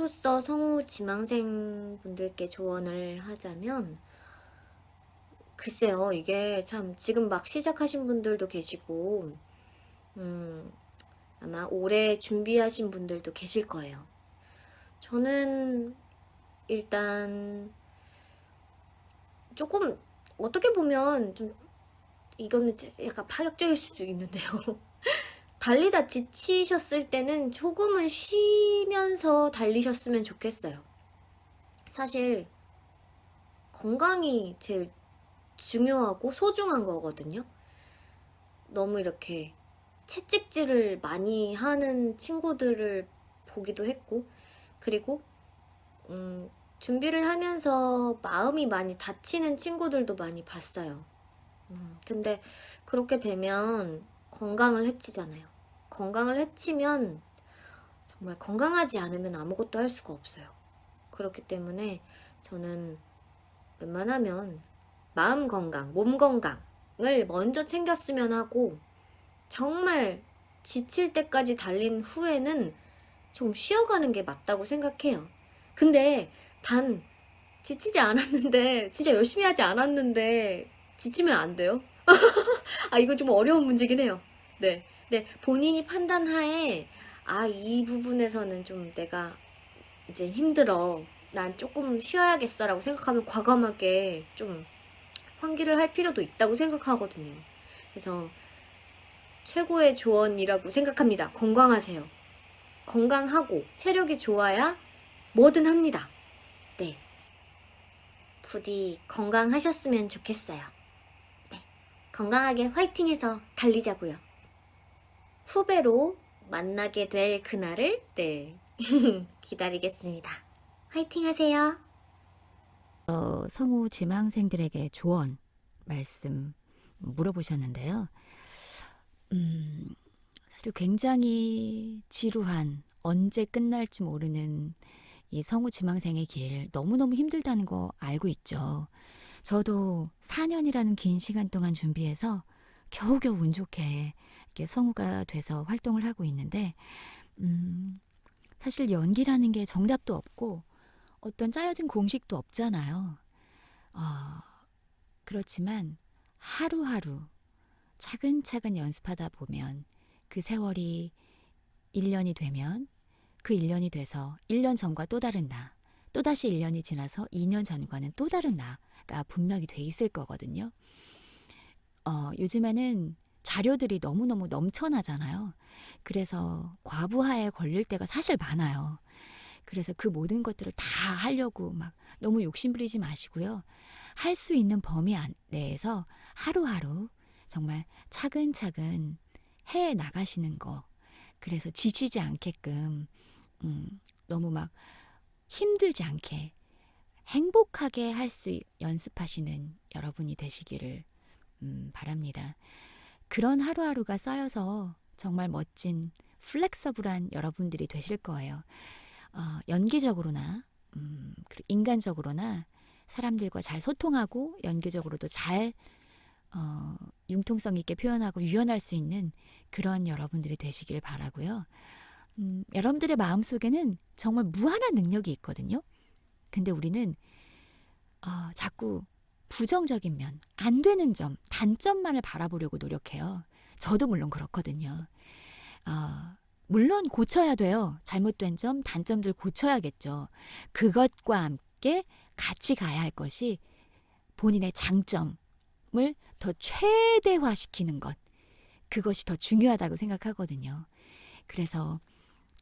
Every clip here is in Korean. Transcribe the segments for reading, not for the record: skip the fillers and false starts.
성우로서 성우 지망생 분들께 조언을 하자면, 글쎄요, 이게 참 지금 막 시작하신 분들도 계시고, 음, 아마 오래 준비하신 분들도 계실 거예요. 저는 일단 조금 어떻게 보면 좀 이거는 약간 파격적일 수도 있는데요. 달리다 지치셨을 때는 조금은 쉬면서 달리셨으면 좋겠어요. 사실 건강이 제일 중요하고 소중한 거거든요. 너무 이렇게 채찍질을 많이 하는 친구들을 보기도 했고, 그리고 준비를 하면서 마음이 많이 다치는 친구들도 많이 봤어요. 근데 그렇게 되면 건강을 해치잖아요. 건강을 해치면 정말 건강하지 않으면 아무것도 할 수가 없어요. 그렇기 때문에 저는 웬만하면 마음 건강, 몸 건강을 먼저 챙겼으면 하고, 정말 지칠 때까지 달린 후에는 좀 쉬어가는 게 맞다고 생각해요. 근데 단 지치지 않았는데, 진짜 열심히 하지 않았는데 지치면 안 돼요. 아, 이거 좀 어려운 문제긴 해요. 네. 네, 본인이 판단하에, 아, 이 부분에서는 좀 내가 이제 힘들어. 난 조금 쉬어야겠어라고 생각하면 과감하게 좀 환기를 할 필요도 있다고 생각하거든요. 그래서 최고의 조언이라고 생각합니다. 건강하세요. 건강하고 체력이 좋아야 뭐든 합니다. 네. 부디 건강하셨으면 좋겠어요. 네. 건강하게 화이팅해서 달리자고요. 후배로 만나게 될 그날을 네. 기다리겠습니다. 화이팅 하세요. 성우 지망생들에게 조언 말씀 물어보셨는데요. 사실 굉장히 지루한 언제 끝날지 모르는 이 성우 지망생의 길 너무너무 힘들다는 거 알고 있죠. 저도 4년이라는 긴 시간 동안 준비해서 겨우겨우 운 좋게 이렇게 성우가 돼서 활동을 하고 있는데 사실 연기라는 게 정답도 없고 어떤 짜여진 공식도 없잖아요. 어, 그렇지만 하루하루 차근차근 연습하다 보면 그 세월이 1년이 되면 그 1년이 돼서 1년 전과 또 다른 나, 또다시 1년이 지나서 2년 전과는 또 다른 나가 분명히 돼 있을 거거든요. 요즘에는 자료들이 너무너무 넘쳐나잖아요. 그래서 과부하에 걸릴 때가 사실 많아요. 그래서 그 모든 것들을 다 하려고 막 너무 욕심부리지 마시고요. 할 수 있는 범위 내에서 하루하루 정말 차근차근 해 나가시는 거. 그래서 지치지 않게끔 너무 막 힘들지 않게 행복하게 할 수 연습하시는 여러분이 되시기를 바랍니다. 그런 하루하루가 쌓여서 정말 멋진 플렉서블한 여러분들이 되실 거예요. 연기적으로나 그리고 인간적으로나 사람들과 잘 소통하고 연기적으로도 잘 융통성 있게 표현하고 유연할 수 있는 그런 여러분들이 되시길 바라고요. 여러분들의 마음속에는 정말 무한한 능력이 있거든요. 근데 우리는 자꾸 부정적인 면, 안 되는 점, 단점만을 바라보려고 노력해요. 저도 물론 그렇거든요. 물론 고쳐야 돼요. 잘못된 점, 단점들 고쳐야겠죠. 그것과 함께 같이 가야 할 것이 본인의 장점을 더 최대화시키는 것. 그것이 더 중요하다고 생각하거든요. 그래서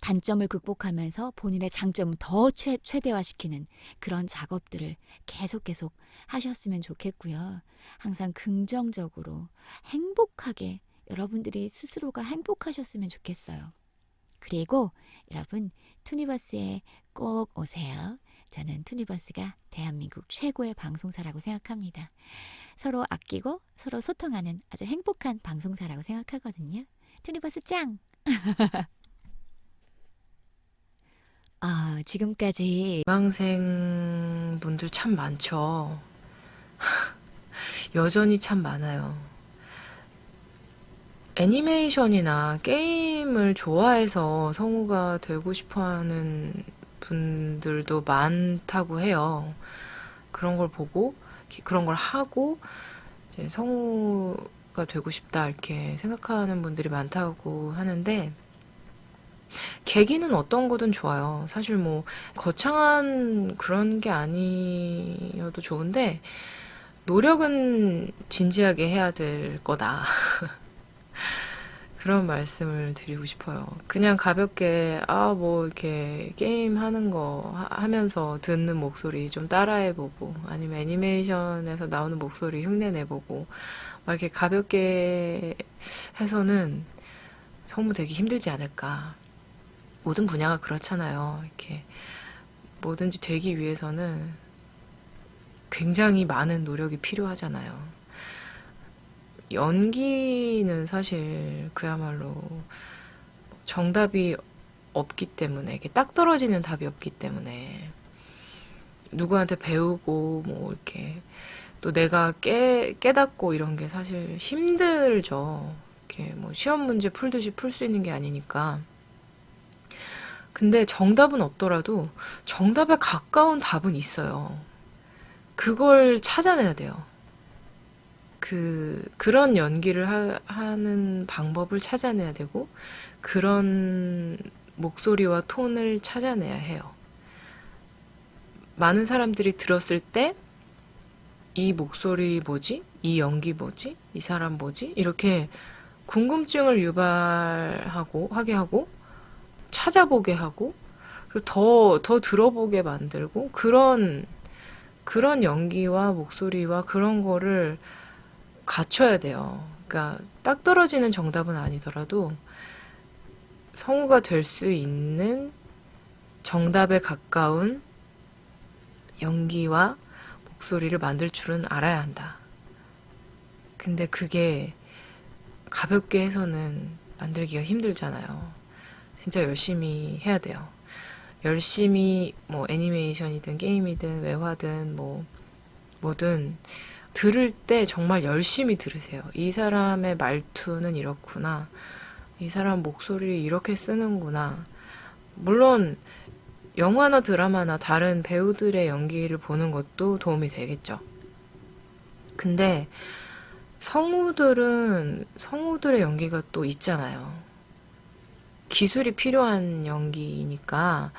단점을 극복하면서 본인의 장점을 더 최대화시키는 그런 작업들을 계속 하셨으면 좋겠고요. 항상 긍정적으로 행복하게 여러분들이 스스로가 행복하셨으면 좋겠어요. 그리고 여러분 투니버스에 꼭 오세요. 저는 투니버스가 대한민국 최고의 방송사라고 생각합니다. 서로 아끼고 서로 소통하는 아주 행복한 방송사라고 생각하거든요. 투니버스 짱! 지금까지 지망생 분들 참 많죠. 여전히 참 많아요. 애니메이션이나 게임을 좋아해서 성우가 되고 싶어 하는 분들도 많다고 해요. 그런 걸 보고 그런 걸 하고 이제 성우가 되고 싶다 이렇게 생각하는 분들이 많다고 하는데, 계기는 어떤 거든 좋아요. 사실 뭐 거창한 그런 게 아니어도 좋은데 노력은 진지하게 해야 될 거다. 그런 말씀을 드리고 싶어요. 그냥 가볍게 뭐 이렇게 게임 하는 거 하면서 듣는 목소리 좀 따라해보고, 아니면 애니메이션에서 나오는 목소리 흉내내보고 막 이렇게 가볍게 해서는 성우 되기 힘들지 않을까. 모든 분야가 그렇잖아요. 이렇게 뭐든지 되기 위해서는 굉장히 많은 노력이 필요하잖아요. 연기는 사실 그야말로 정답이 없기 때문에, 이게 딱 떨어지는 답이 없기 때문에 누구한테 배우고 뭐 이렇게 또 내가 깨닫고 이런 게 사실 힘들죠. 이렇게 뭐 시험 문제 풀듯이 풀 수 있는 게 아니니까. 근데 정답은 없더라도 정답에 가까운 답은 있어요. 그걸 찾아내야 돼요. 그런 연기를 하는 방법을 찾아내야 되고, 그런 목소리와 톤을 찾아내야 해요. 많은 사람들이 들었을 때 이 목소리 뭐지? 이 연기 뭐지? 이 사람 뭐지? 이렇게 궁금증을 하게 하고, 찾아보게 하고, 그리고 더 들어보게 만들고, 그런 연기와 목소리와 그런 거를 갖춰야 돼요. 그러니까 딱 떨어지는 정답은 아니더라도 성우가 될 수 있는 정답에 가까운 연기와 목소리를 만들 줄은 알아야 한다. 근데 그게 가볍게 해서는 만들기가 힘들잖아요. 진짜 열심히 해야 돼요. 열심히 뭐 애니메이션이든 게임이든 외화든 뭐든 들을 때 정말 열심히 들으세요. 이 사람의 말투는 이렇구나. 이 사람 목소리를 이렇게 쓰는구나. 물론 영화나 드라마나 다른 배우들의 연기를 보는 것도 도움이 되겠죠. 근데 성우들의 연기가 또 있잖아요. 기술이 필요한 연기니까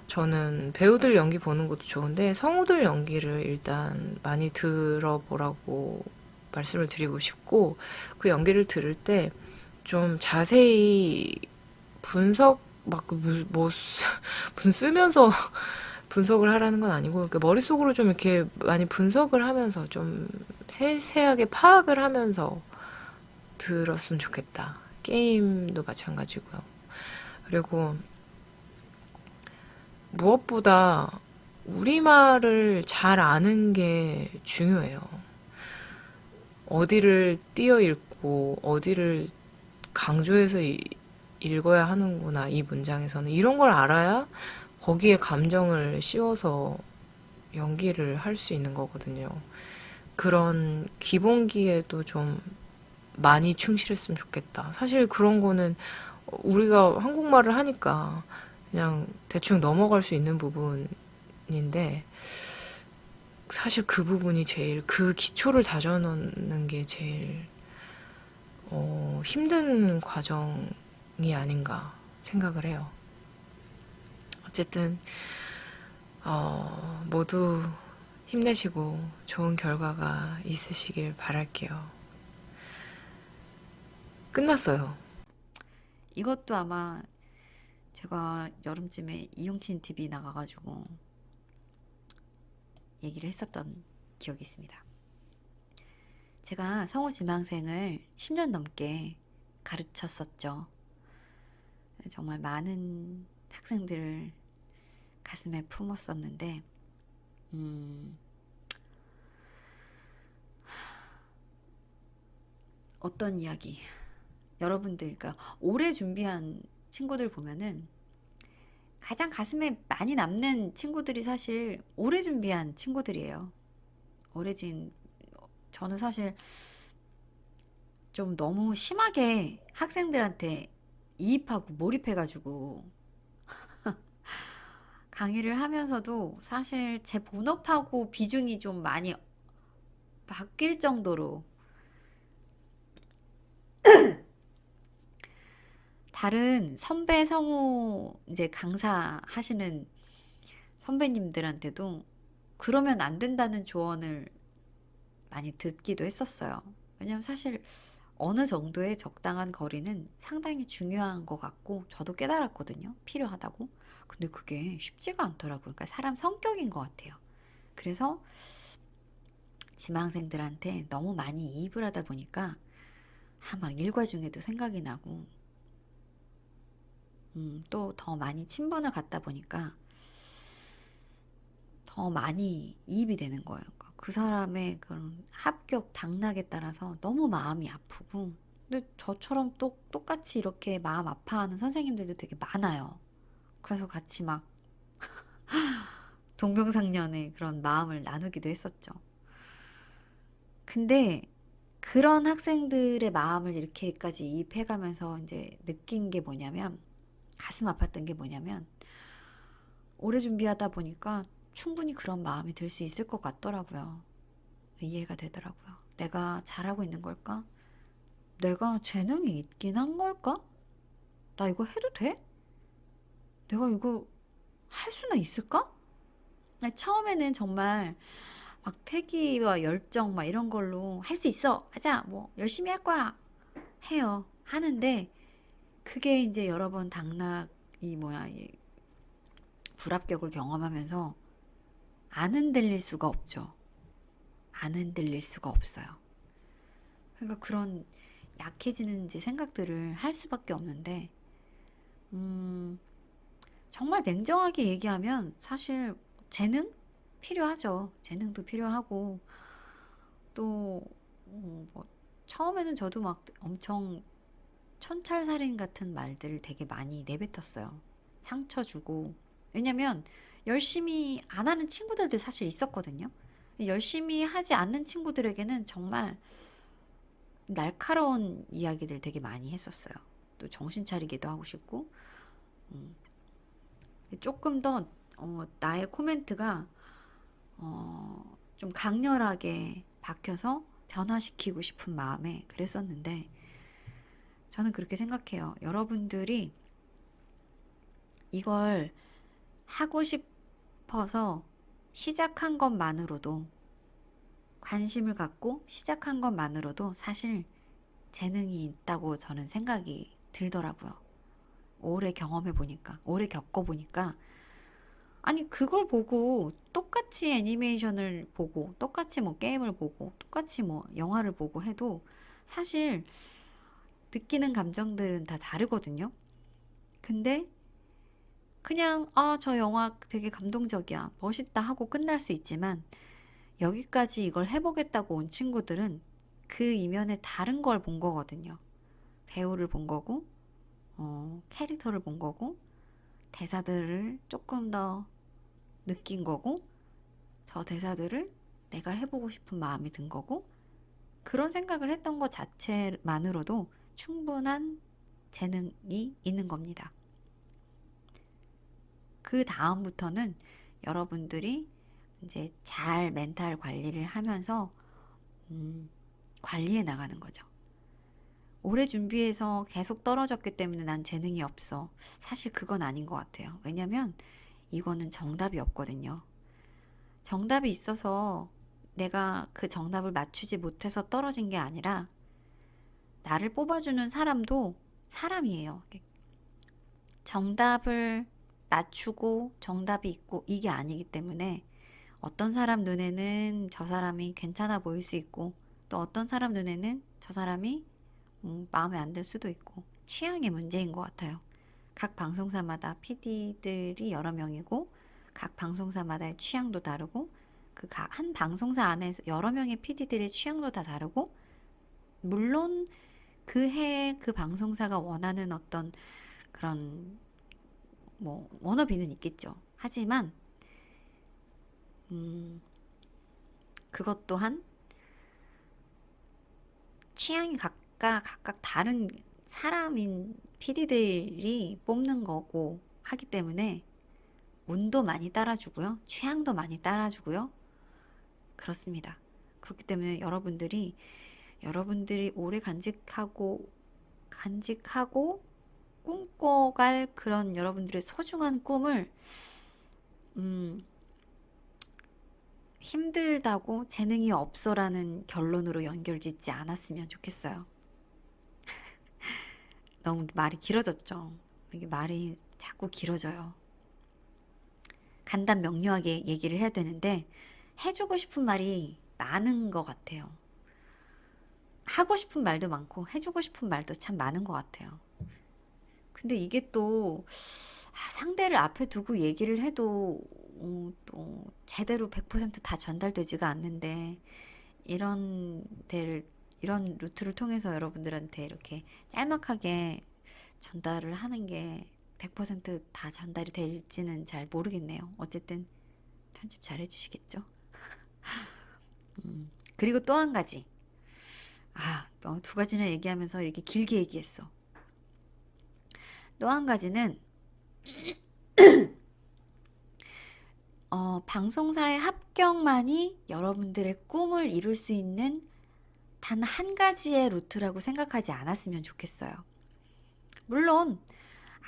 저는 배우들 연기 보는 것도 좋은데 성우들 연기를 일단 많이 들어보라고 말씀을 드리고 싶고, 그 연기를 들을 때 좀 자세히 분석 쓰면서 분석을 하라는 건 아니고, 그러니까 머릿속으로 좀 이렇게 많이 분석을 하면서 좀 세세하게 파악을 하면서 들었으면 좋겠다. 게임도 마찬가지고요. 그리고 무엇보다 우리말을 잘 아는 게 중요해요. 어디를 띄어 읽고 어디를 강조해서 읽어야 하는구나, 이 문장에서는. 이런 걸 알아야 거기에 감정을 씌워서 연기를 할 수 있는 거거든요. 그런 기본기에도 좀 많이 충실했으면 좋겠다. 사실 그런 거는 우리가 한국말을 하니까 그냥 대충 넘어갈 수 있는 부분인데, 사실 그 부분이 그 기초를 다져놓는 게 제일 힘든 과정이 아닌가 생각을 해요. 어쨌든 모두 힘내시고 좋은 결과가 있으시길 바랄게요. 끝났어요. 이것도 아마 제가 여름쯤에 이용친 TV 나가가지고 얘기를 했었던 기억이 있습니다. 제가 성우 지망생을 10년 넘게 가르쳤었죠. 정말 많은 학생들을 가슴에 품었었는데, 어떤 이야기, 여러분들, 그러니까 오래 준비한 친구들 보면은 가장 가슴에 많이 남는 친구들이 사실 오래 준비한 친구들이에요. 저는 사실 좀 너무 심하게 학생들한테 이입하고 몰입해가지고 강의를 하면서도 사실 제 본업하고 비중이 좀 많이 바뀔 정도로 다른 선배 성우 이제 강사 하시는 선배님들한테도 그러면 안 된다는 조언을 많이 듣기도 했었어요. 왜냐면 사실 어느 정도의 적당한 거리는 상당히 중요한 것 같고 저도 깨달았거든요. 필요하다고. 근데 그게 쉽지가 않더라고요. 그러니까 사람 성격인 것 같아요. 그래서 지망생들한테 너무 많이 이입을 하다 보니까 막 일과 중에도 생각이 나고 또 더 많이 친분을 갖다 보니까 더 많이 이입이 되는 거예요. 그러니까 그 사람의 그런 합격 당락에 따라서 너무 마음이 아프고 근데 저처럼 똑같이 이렇게 마음 아파하는 선생님들도 되게 많아요. 그래서 같이 막 동병상련의 그런 마음을 나누기도 했었죠. 근데 그런 학생들의 마음을 이렇게까지 이입해가면서 이제 느낀 게 뭐냐면 가슴 아팠던 게 뭐냐면 오래 준비하다 보니까 충분히 그런 마음이 들 수 있을 것 같더라고요. 이해가 되더라고요. 내가 잘하고 있는 걸까? 내가 재능이 있긴 한 걸까? 나 이거 해도 돼? 내가 이거 할 수나 있을까? 아니, 처음에는 정말 막 패기와 열정 막 이런 걸로 할 수 있어. 하자. 뭐 열심히 할 거야. 해요. 하는데 그게 이제 여러 번 이 불합격을 경험하면서 안 흔들릴 수가 없죠. 안 흔들릴 수가 없어요. 그러니까 그런 약해지는 이제 생각들을 할 수밖에 없는데, 정말 냉정하게 얘기하면 사실 재능 필요하죠. 재능도 필요하고 또 뭐 처음에는 저도 막 엄청 촌철살인 같은 말들을 되게 많이 내뱉었어요. 상처 주고. 왜냐면 열심히 안 하는 친구들도 사실 있었거든요. 열심히 하지 않는 친구들에게는 정말 날카로운 이야기들 되게 많이 했었어요. 또 정신 차리기도 하고 싶고, 음, 조금 더 나의 코멘트가 좀 강렬하게 박혀서 변화시키고 싶은 마음에 그랬었는데, 저는 그렇게 생각해요. 여러분들이 이걸 하고 싶어서 시작한 것만으로도, 관심을 갖고 시작한 것만으로도 사실 재능이 있다고 저는 생각이 들더라고요. 오래 경험해 보니까, 오래 겪어 보니까, 아니, 그걸 보고 똑같이 애니메이션을 보고, 똑같이 뭐 게임을 보고, 똑같이 뭐 영화를 보고 해도 사실 느끼는 감정들은 다 다르거든요. 근데 그냥, 저 영화 되게 감동적이야. 멋있다 하고 끝날 수 있지만, 여기까지 이걸 해보겠다고 온 친구들은 그 이면에 다른 걸 본 거거든요. 배우를 본 거고, 캐릭터를 본 거고, 대사들을 조금 더 느낀 거고, 저 대사들을 내가 해보고 싶은 마음이 든 거고, 그런 생각을 했던 것 자체만으로도 충분한 재능이 있는 겁니다. 그 다음부터는 여러분들이 이제 잘 멘탈 관리를 하면서 관리해 나가는 거죠. 오래 준비해서 계속 떨어졌기 때문에 난 재능이 없어. 사실 그건 아닌 것 같아요. 왜냐면 이거는 정답이 없거든요. 정답이 있어서 내가 그 정답을 맞추지 못해서 떨어진 게 아니라 나를 뽑아주는 사람도 사람이에요. 정답을 맞추고 정답이 있고 이게 아니기 때문에 어떤 사람 눈에는 저 사람이 괜찮아 보일 수 있고 또 어떤 사람 눈에는 저 사람이 마음에 안 들 수도 있고 취향의 문제인 것 같아요. 각 방송사마다 PD들이 여러 명이고 각 방송사마다의 취향도 다르고 그 한 방송사 안에서 여러 명의 PD들의 취향도 다 다르고 물론 그 해에 그 방송사가 원하는 어떤 그런 뭐 워너비는 있겠죠. 하지만 그것 또한 취향이 각각 다른 사람인 PD들이 뽑는 거고 하기 때문에 운도 많이 따라주고요. 취향도 많이 따라주고요. 그렇습니다. 그렇기 때문에 여러분들이 오래 간직하고 꿈꿔갈 그런 여러분들의 소중한 꿈을 힘들다고 재능이 없어라는 결론으로 연결짓지 않았으면 좋겠어요. 너무 말이 길어졌죠. 이게 말이 자꾸 길어져요. 간단 명료하게 얘기를 해야 되는데 해주고 싶은 말이 많은 것 같아요. 하고 싶은 말도 많고 해주고 싶은 말도 참 많은 것 같아요. 근데 이게 또 상대를 앞에 두고 얘기를 해도 또 제대로 100%다 전달되지가 않는데 이런 루트를 통해서 여러분들한테 이렇게 짤막하게 전달을 하는 게 100%다 전달이 될지는 잘 모르겠네요. 어쨌든 편집 잘 해주시겠죠? 그리고 또 한 가지. 두 가지나 얘기하면서 이렇게 길게 얘기했어. 또 한 가지는 방송사의 합격만이 여러분들의 꿈을 이룰 수 있는 단 한 가지의 루트라고 생각하지 않았으면 좋겠어요. 물론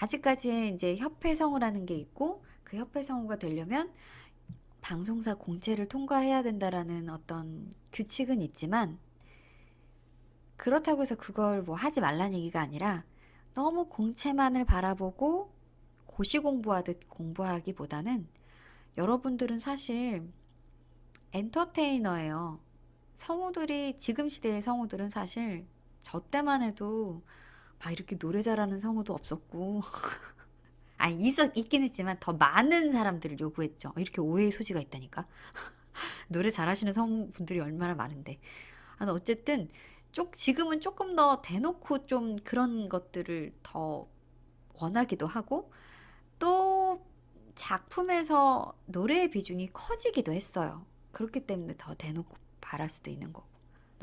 아직까지 이제 협회 성우라는 게 있고 그 협회 성우가 되려면 방송사 공채를 통과해야 된다라는 어떤 규칙은 있지만 그렇다고 해서 그걸 뭐 하지 말란 얘기가 아니라 너무 공채만을 바라보고 고시 공부하듯 공부하기보다는 여러분들은 사실 엔터테이너예요. 성우들이 지금 시대의 성우들은 사실 저 때만 해도 막 이렇게 노래 잘하는 성우도 없었고 있긴 했지만 더 많은 사람들을 요구했죠. 이렇게 오해의 소지가 있다니까. 노래 잘하시는 성우분들이 얼마나 많은데. 어쨌든 지금은 조금 더 대놓고 좀 그런 것들을 더 원하기도 하고 또 작품에서 노래의 비중이 커지기도 했어요. 그렇기 때문에 더 대놓고 바랄 수도 있는 거고.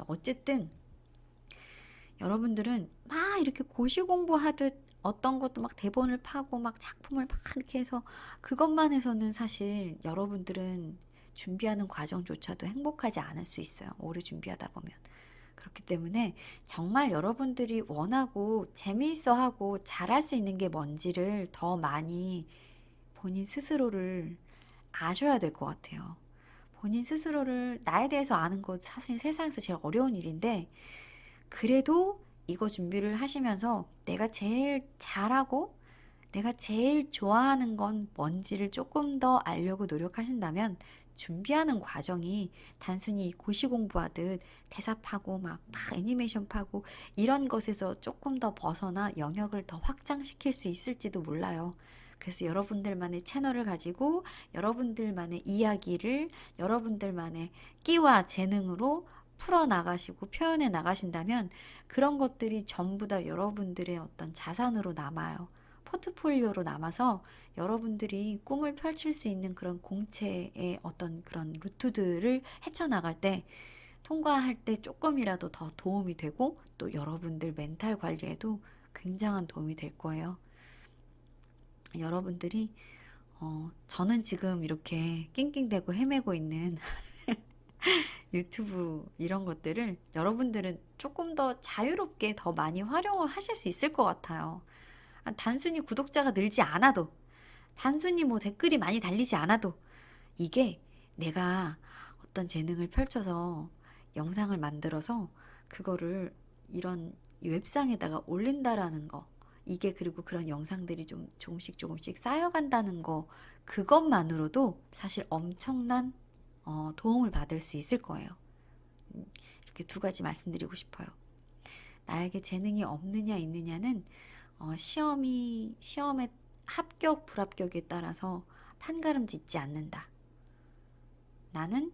어쨌든 여러분들은 막 이렇게 고시 공부하듯 어떤 것도 막 대본을 파고 막 작품을 막 이렇게 해서 그것만 해서는 사실 여러분들은 준비하는 과정조차도 행복하지 않을 수 있어요. 오래 준비하다 보면. 그렇기 때문에 정말 여러분들이 원하고 재미있어 하고 잘할 수 있는 게 뭔지를 더 많이 본인 스스로를 아셔야 될 것 같아요. 본인 스스로를 나에 대해서 아는 것 사실 세상에서 제일 어려운 일인데 그래도 이거 준비를 하시면서 내가 제일 잘하고 내가 제일 좋아하는 건 뭔지를 조금 더 알려고 노력하신다면 준비하는 과정이 단순히 고시 공부하듯 대사 파고 막 애니메이션 파고 이런 것에서 조금 더 벗어나 영역을 더 확장시킬 수 있을지도 몰라요. 그래서 여러분들만의 채널을 가지고 여러분들만의 이야기를 여러분들만의 끼와 재능으로 풀어나가시고 표현해 나가신다면 그런 것들이 전부 다 여러분들의 어떤 자산으로 남아요. 포트폴리오로 남아서 여러분들이 꿈을 펼칠 수 있는 그런 공채의 어떤 그런 루트들을 헤쳐나갈 때 통과할 때 조금이라도 더 도움이 되고 또 여러분들 멘탈 관리에도 굉장한 도움이 될 거예요. 여러분들이 저는 지금 이렇게 낑낑대고 헤매고 있는 유튜브 이런 것들을 여러분들은 조금 더 자유롭게 더 많이 활용을 하실 수 있을 것 같아요. 단순히 구독자가 늘지 않아도 단순히 뭐 댓글이 많이 달리지 않아도 이게 내가 어떤 재능을 펼쳐서 영상을 만들어서 그거를 이런 웹상에다가 올린다라는 거 이게 그리고 그런 영상들이 좀 조금씩 쌓여간다는 거 그것만으로도 사실 엄청난 도움을 받을 수 있을 거예요. 이렇게 두 가지 말씀드리고 싶어요. 나에게 재능이 없느냐 있느냐는 시험의 합격 불합격에 따라서 판가름 짓지 않는다. 나는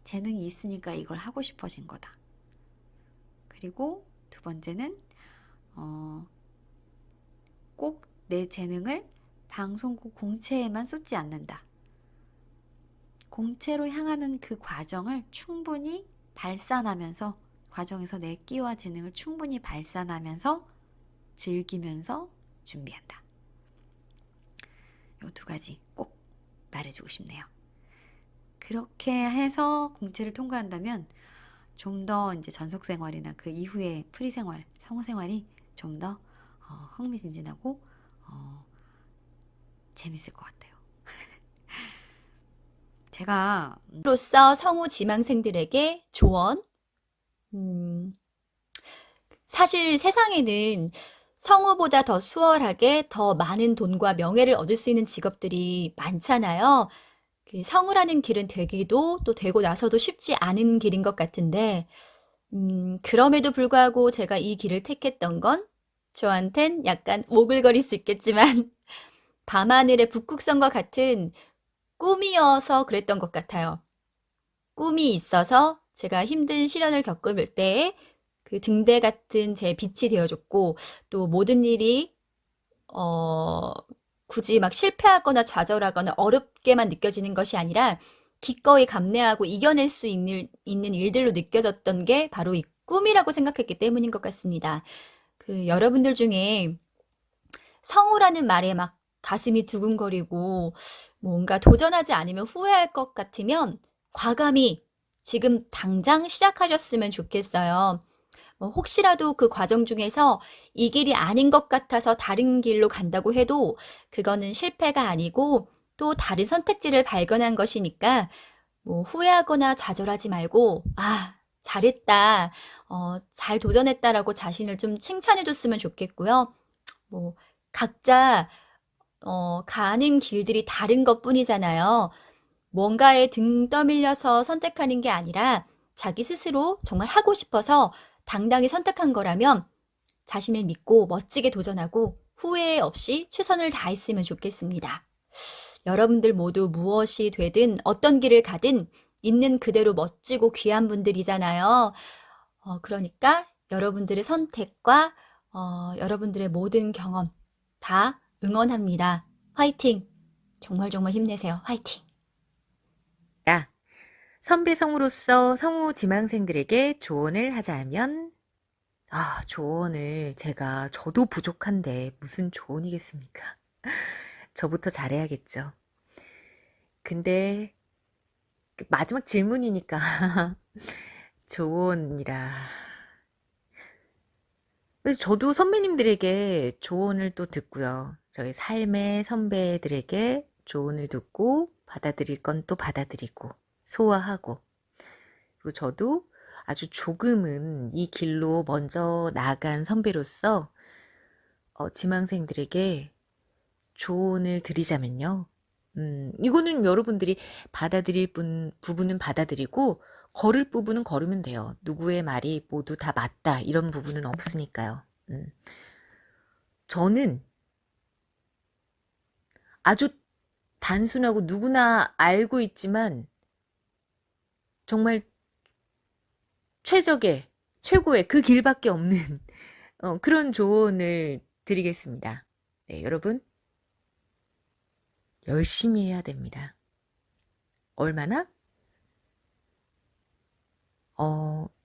재능이 있으니까 이걸 하고 싶어진 거다. 그리고 두 번째는 꼭 내 재능을 방송국 공채에만 쏟지 않는다. 공채로 향하는 그 과정을 충분히 발산하면서 과정에서 내 끼와 재능을 충분히 발산하면서 즐기면서 준비한다. 요 두 가지 꼭 말해주고 싶네요. 그렇게 해서 공채를 통과한다면 좀 더 이제 전속 생활이나 그 이후의 프리 생활, 성우 생활이 좀 더 흥미진진하고 재밌을 것 같아요. 제가 로서 성우 지망생들에게 조언? 사실 세상에는 성우보다 더 수월하게 더 많은 돈과 명예를 얻을 수 있는 직업들이 많잖아요. 그 성우라는 길은 되기도 또 되고 나서도 쉽지 않은 길인 것 같은데, 그럼에도 불구하고 제가 이 길을 택했던 건 저한텐 약간 오글거릴 수 있겠지만 밤하늘의 북극성과 같은 꿈이어서 그랬던 것 같아요. 꿈이 있어서 제가 힘든 시련을 겪을 때에 그 등대 같은 제 빛이 되어줬고, 또 모든 일이 굳이 막 실패하거나 좌절하거나 어렵게만 느껴지는 것이 아니라 기꺼이 감내하고 이겨낼 수 있는 일들로 느껴졌던 게 바로 이 꿈이라고 생각했기 때문인 것 같습니다. 그 여러분들 중에 성우라는 말에 막 가슴이 두근거리고 뭔가 도전하지 않으면 후회할 것 같으면 과감히 지금 당장 시작하셨으면 좋겠어요. 혹시라도 그 과정 중에서 이 길이 아닌 것 같아서 다른 길로 간다고 해도 그거는 실패가 아니고 또 다른 선택지를 발견한 것이니까 후회하거나 좌절하지 말고, 아, 잘했다, 잘 도전했다라고 자신을 좀 칭찬해 줬으면 좋겠고요. 각자, 가는 길들이 다른 것 뿐이잖아요. 뭔가에 등 떠밀려서 선택하는 게 아니라 자기 스스로 정말 하고 싶어서 당당히 선택한 거라면 자신을 믿고 멋지게 도전하고 후회 없이 최선을 다했으면 좋겠습니다. 여러분들 모두 무엇이 되든 어떤 길을 가든 있는 그대로 멋지고 귀한 분들이잖아요. 그러니까 여러분들의 선택과 여러분들의 모든 경험 다 응원합니다. 화이팅! 정말 정말 힘내세요. 화이팅! 선배 성우로서 성우 지망생들에게 조언을 하자면, 조언을 저도 부족한데 무슨 조언이겠습니까? 저부터 잘해야겠죠. 근데 마지막 질문이니까 조언이라. 그래서 저도 선배님들에게 조언을 또 듣고요. 저희 삶의 선배들에게 조언을 듣고 받아들일 건 또 받아들이고 소화하고, 그리고 저도 아주 조금은 이 길로 먼저 나간 선배로서 지망생들에게 조언을 드리자면요. 이거는 여러분들이 받아들일 부분은 받아들이고 걸을 부분은 걸으면 돼요. 누구의 말이 모두 다 맞다 이런 부분은 없으니까요. 저는 아주 단순하고 누구나 알고 있지만 정말 최고의 그 길밖에 없는 그런 조언을 드리겠습니다. 네, 여러분 열심히 해야 됩니다. 얼마나?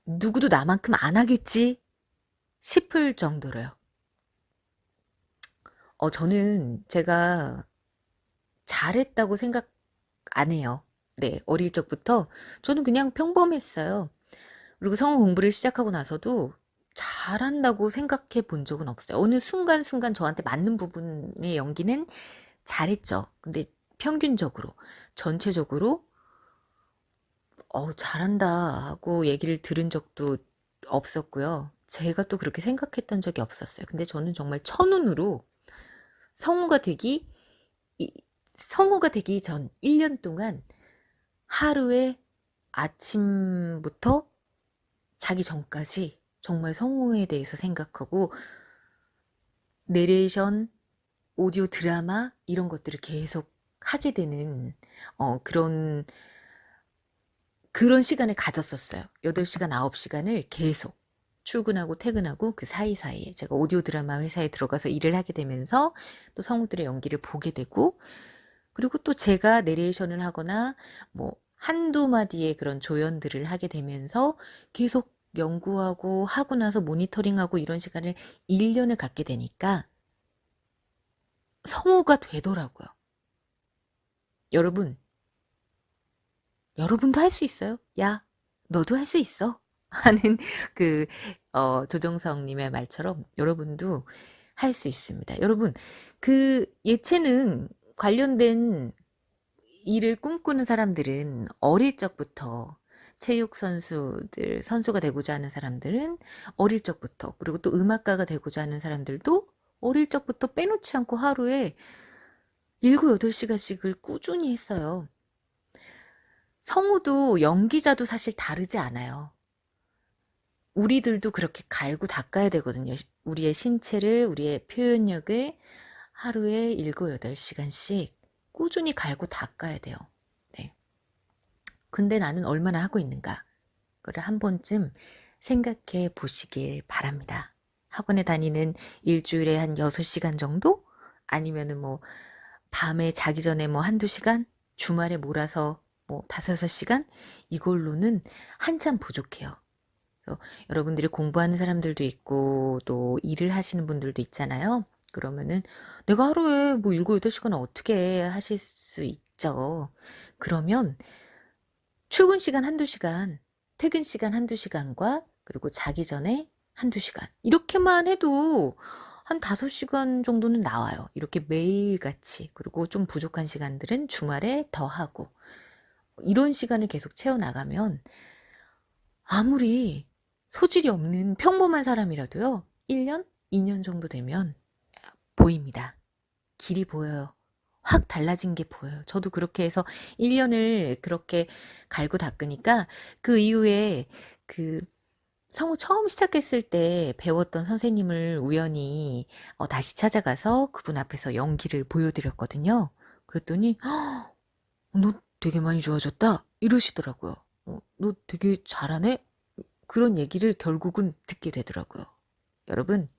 누구도 나만큼 안 하겠지 싶을 정도로요. 저는 제가 잘했다고 생각 안 해요. 네, 어릴 적부터 저는 그냥 평범했어요. 그리고 성우 공부를 시작하고 나서도 잘한다고 생각해 본 적은 없어요. 어느 순간순간 저한테 맞는 부분의 연기는 잘했죠. 근데 평균적으로, 전체적으로 잘한다 하고 얘기를 들은 적도 없었고요. 제가 또 그렇게 생각했던 적이 없었어요. 근데 저는 정말 천운으로 성우가 되기 전 1년 동안 하루에 아침부터 자기 전까지 정말 성우에 대해서 생각하고 내레이션, 오디오 드라마 이런 것들을 계속 하게 되는 그런 시간을 가졌었어요. 8시간, 9시간을 계속 출근하고 퇴근하고 그 사이사이에 제가 오디오 드라마 회사에 들어가서 일을 하게 되면서 또 성우들의 연기를 보게 되고, 그리고 또 제가 내레이션을 하거나 뭐 한두 마디의 그런 조연들을 하게 되면서 계속 연구하고 하고 나서 모니터링하고 이런 시간을 1년을 갖게 되니까 성우가 되더라고요. 여러분도 할 수 있어요. 야, 너도 할 수 있어. 하는 그 조정석님의 말처럼 여러분도 할 수 있습니다. 여러분, 그 예체능 관련된 일을 꿈꾸는 사람들은 어릴 적부터 체육 선수가 되고자 하는 사람들은 어릴 적부터, 그리고 또 음악가가 되고자 하는 사람들도 어릴 적부터 빼놓지 않고 하루에 7, 8시간씩을 꾸준히 했어요. 성우도 연기자도 사실 다르지 않아요. 우리들도 그렇게 갈고 닦아야 되거든요. 우리의 신체를, 우리의 표현력을 하루에 7, 8시간씩 꾸준히 갈고 닦아야 돼요. 네. 근데 나는 얼마나 하고 있는가? 그걸 한 번쯤 생각해 보시길 바랍니다. 학원에 다니는 일주일에 한 6시간 정도? 아니면은 뭐 밤에 자기 전에 뭐 한두 시간? 주말에 몰아서 뭐 5, 6시간? 이걸로는 한참 부족해요. 그래서 여러분들이 공부하는 사람들도 있고 또 일을 하시는 분들도 있잖아요. 그러면은 내가 하루에 뭐 7, 8시간 어떻게 하실 수 있죠? 그러면 출근 시간 한두 시간, 퇴근 시간 한두 시간과 그리고 자기 전에 한두 시간. 이렇게만 해도 한 5시간 정도는 나와요. 이렇게 매일같이. 그리고 좀 부족한 시간들은 주말에 더 하고. 이런 시간을 계속 채워나가면 아무리 소질이 없는 평범한 사람이라도요, 1년, 2년 정도 되면 보입니다. 길이 보여요. 확 달라진 게 보여요. 저도 그렇게 해서 1년을 그렇게 갈고 닦으니까 그 이후에 그 성우 처음 시작했을 때 배웠던 선생님을 우연히 다시 찾아가서 그분 앞에서 연기를 보여드렸거든요. 그랬더니 너 되게 많이 좋아졌다 이러시더라고요. 너 되게 잘하네? 그런 얘기를 결국은 듣게 되더라고요. 여러분,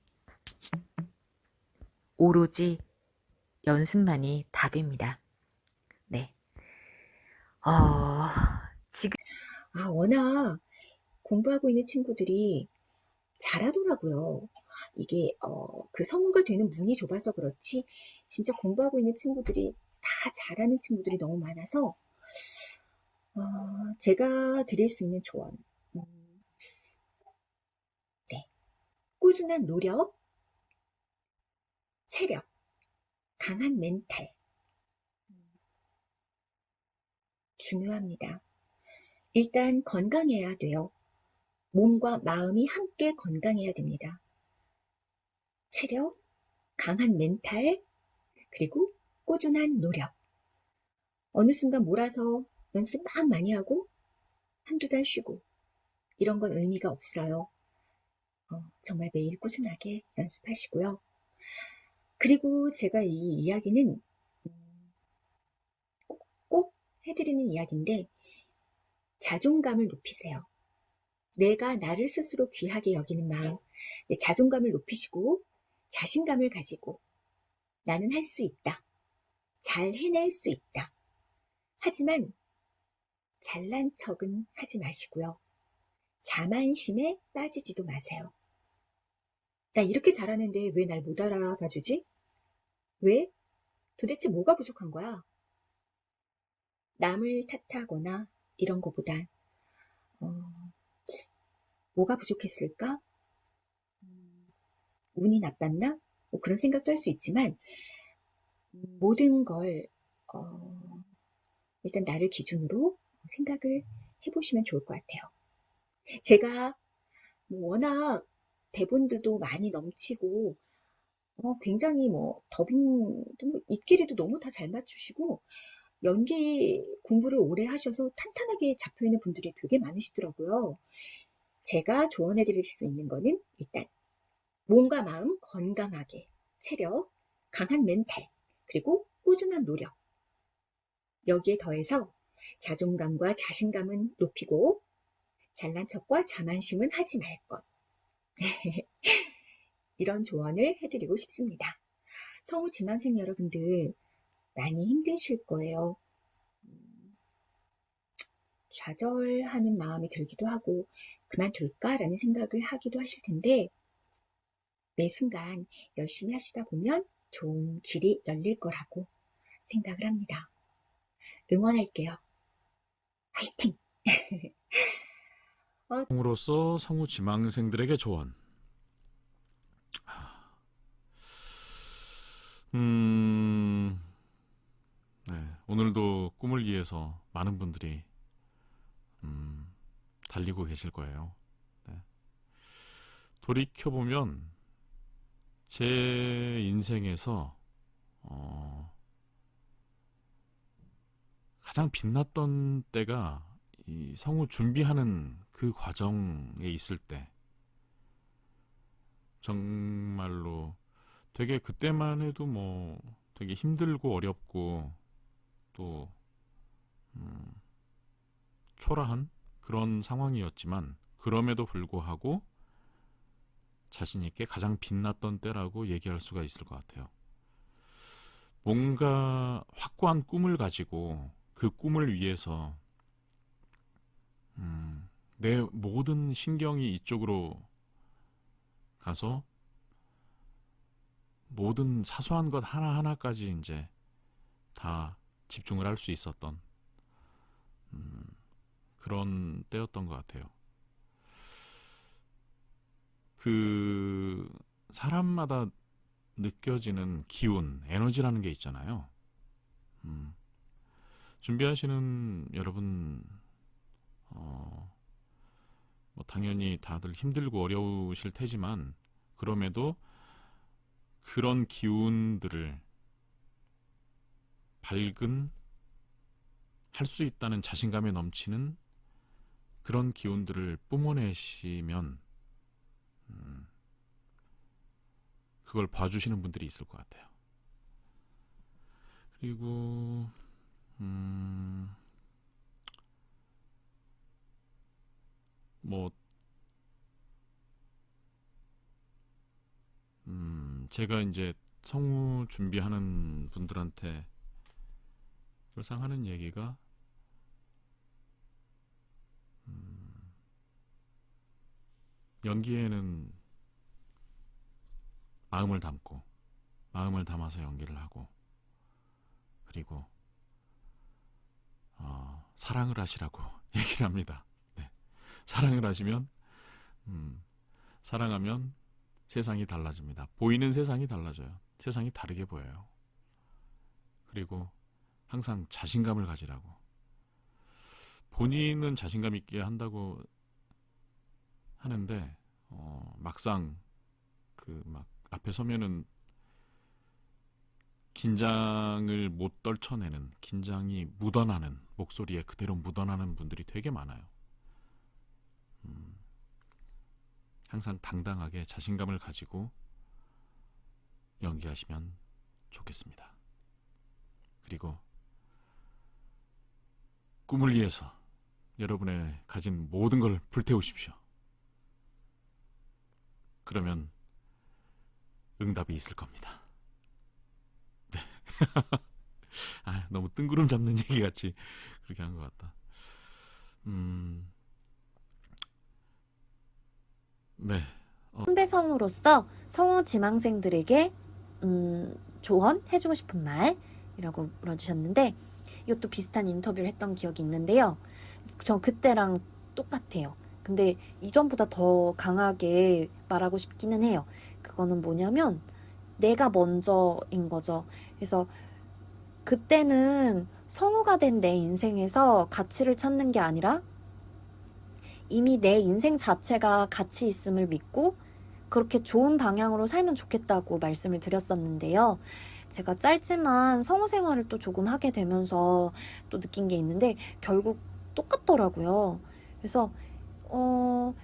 오로지 연습만이 답입니다. 네. 지금 워낙 공부하고 있는 친구들이 잘하더라고요. 이게 그 성우가 되는 문이 좁아서 그렇지 진짜 공부하고 있는 친구들이 다 잘하는 친구들이 너무 많아서 제가 드릴 수 있는 조언, 네, 꾸준한 노력, 체력, 강한 멘탈 중요합니다. 일단 건강해야 돼요. 몸과 마음이 함께 건강해야 됩니다. 체력, 강한 멘탈, 그리고 꾸준한 노력. 어느 순간 몰아서 연습 막 많이 하고 한두 달 쉬고 이런 건 의미가 없어요. 정말 매일 꾸준하게 연습하시고요. 그리고 제가 이 이야기는 꼭 해드리는 이야기인데 자존감을 높이세요. 내가 나를 스스로 귀하게 여기는 마음, 자존감을 높이시고 자신감을 가지고 나는 할 수 있다. 잘 해낼 수 있다. 하지만 잘난 척은 하지 마시고요. 자만심에 빠지지도 마세요. 나 이렇게 잘하는데 왜 날 못 알아봐 주지? 왜? 도대체 뭐가 부족한 거야? 남을 탓하거나 이런 거보단 뭐가 부족했을까? 운이 나빴나? 뭐 그런 생각도 할 수 있지만 모든 걸 일단 나를 기준으로 생각을 해보시면 좋을 것 같아요. 제가 워낙 대본들도 많이 넘치고 굉장히 더빙도 입기리도 너무 다 잘 맞추시고 연기 공부를 오래 하셔서 탄탄하게 잡혀있는 분들이 되게 많으시더라고요. 제가 조언해드릴 수 있는 거는 일단 몸과 마음 건강하게, 체력, 강한 멘탈, 그리고 꾸준한 노력. 여기에 더해서 자존감과 자신감은 높이고 잘난 척과 자만심은 하지 말 것. 이런 조언을 해드리고 싶습니다. 성우 지망생 여러분들 많이 힘드실 거예요. 좌절하는 마음이 들기도 하고 그만둘까라는 생각을 하기도 하실 텐데 매 순간 열심히 하시다 보면 좋은 길이 열릴 거라고 생각을 합니다. 응원할게요. 화이팅! 성우로서 성우 지망생들에게 조언. 네, 오늘도 꿈을 위해서 많은 분들이 달리고 계실 거예요. 네. 돌이켜보면 제 인생에서 가장 빛났던 때가 이 성우 준비하는 그 과정에 있을 때, 정말로 되게 그때만 해도 뭐 되게 힘들고 어렵고 또 초라한 그런 상황이었지만, 그럼에도 불구하고 자신 있게 가장 빛났던 때라고 얘기할 수가 있을 것 같아요. 뭔가 확고한 꿈을 가지고 그 꿈을 위해서 내 모든 신경이 이쪽으로 가서 모든 사소한 것 하나하나까지 이제 다 집중을 할 수 있었던 그런 때였던 것 같아요. 그 사람마다 느껴지는 기운, 에너지라는 게 있잖아요. 준비하시는 여러분, 뭐 당연히 다들 힘들고 어려우실 테지만, 그럼에도 그런 기운들을 밝은, 할 수 있다는 자신감에 넘치는 그런 기운들을 뿜어내시면 그걸 봐주시는 분들이 있을 것 같아요. 그리고 뭐 제가 이제 성우 준비하는 분들한테 항상 하는 얘기가 연기에는 마음을 담고 마음을 담아서 연기를 하고, 그리고 사랑을 하시라고 얘기를 합니다. 네. 사랑을 하시면 사랑하면 세상이 달라집니다. 보이는 세상이 달라져요. 세상이 다르게 보여요. 그리고 항상 자신감을 가지라고. 본인은 자신감 있게 한다고 하는데 막상 그 막 앞에 서면은 긴장을 못 떨쳐내는, 긴장이 묻어나는, 목소리에 그대로 묻어나는 분들이 되게 많아요. 항상 당당하게 자신감을 가지고 연기하시면 좋겠습니다. 그리고 꿈을 위해서 여러분의 가진 모든 걸 불태우십시오. 그러면 응답이 있을 겁니다. 네. 너무 뜬구름 잡는 얘기 같이 그렇게 한 것 같다. 네. 선배 성우로서 성우 지망생들에게 조언해주고 싶은 말이라고 물어주셨는데, 이것도 비슷한 인터뷰를 했던 기억이 있는데요. 저 그때랑 똑같아요. 근데 이전보다 더 강하게 말하고 싶기는 해요. 그거는 뭐냐면 내가 먼저인 거죠. 그래서 그때는 성우가 된 내 인생에서 가치를 찾는 게 아니라 이미 내 인생 자체가 가치 있음을 믿고 그렇게 좋은 방향으로 살면 좋겠다고 말씀을 드렸었는데요. 제가 짧지만 성우 생활을 또 조금 하게 되면서 또 느낀 게 있는데, 결국 똑같더라고요. 그래서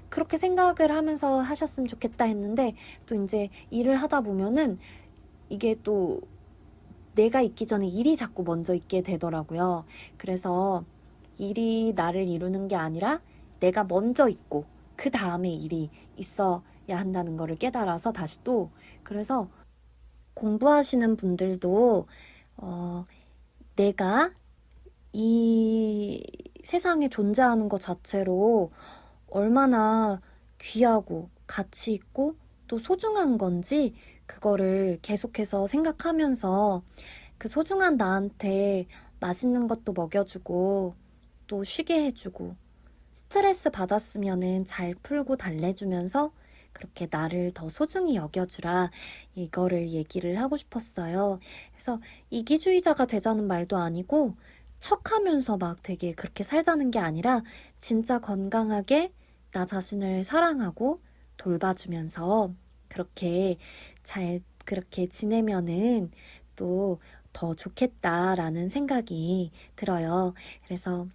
그렇게 생각을 하면서 하셨으면 좋겠다 했는데, 또 이제 일을 하다 보면은 이게 또 내가 있기 전에 일이 자꾸 먼저 있게 되더라고요. 그래서 일이 나를 이루는 게 아니라 내가 먼저 있고 그 다음에 일이 있어야 한다는 거를 깨달아서 다시 또, 그래서 공부하시는 분들도 내가 이 세상에 존재하는 것 자체로 얼마나 귀하고 가치 있고 또 소중한 건지 그거를 계속해서 생각하면서 그 소중한 나한테 맛있는 것도 먹여주고 또 쉬게 해주고 스트레스 받았으면은 잘 풀고 달래주면서 그렇게 나를 더 소중히 여겨주라, 이거를 얘기를 하고 싶었어요. 그래서 이기주의자가 되자는 말도 아니고 척하면서 막 되게 그렇게 살자는 게 아니라 진짜 건강하게 나 자신을 사랑하고 돌봐주면서 그렇게 잘 그렇게 지내면은 또 더 좋겠다라는 생각이 들어요. 그래서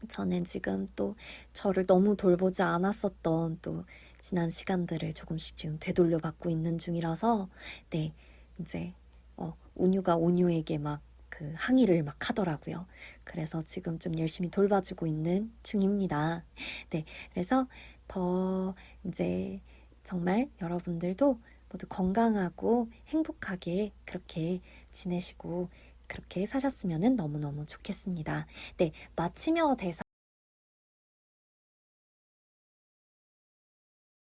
저는 지금 또 저를 너무 돌보지 않았었던 또 지난 시간들을 조금씩 지금 되돌려 받고 있는 중이라서, 네, 이제 온유가 온유에게 막 그 항의를 막 하더라고요. 그래서 지금 좀 열심히 돌봐주고 있는 중입니다. 네, 그래서 더 이제 정말 여러분들도 모두 건강하고 행복하게 그렇게 지내시고 그렇게 사셨으면 너무너무 좋겠습니다. 네, 마치며 대사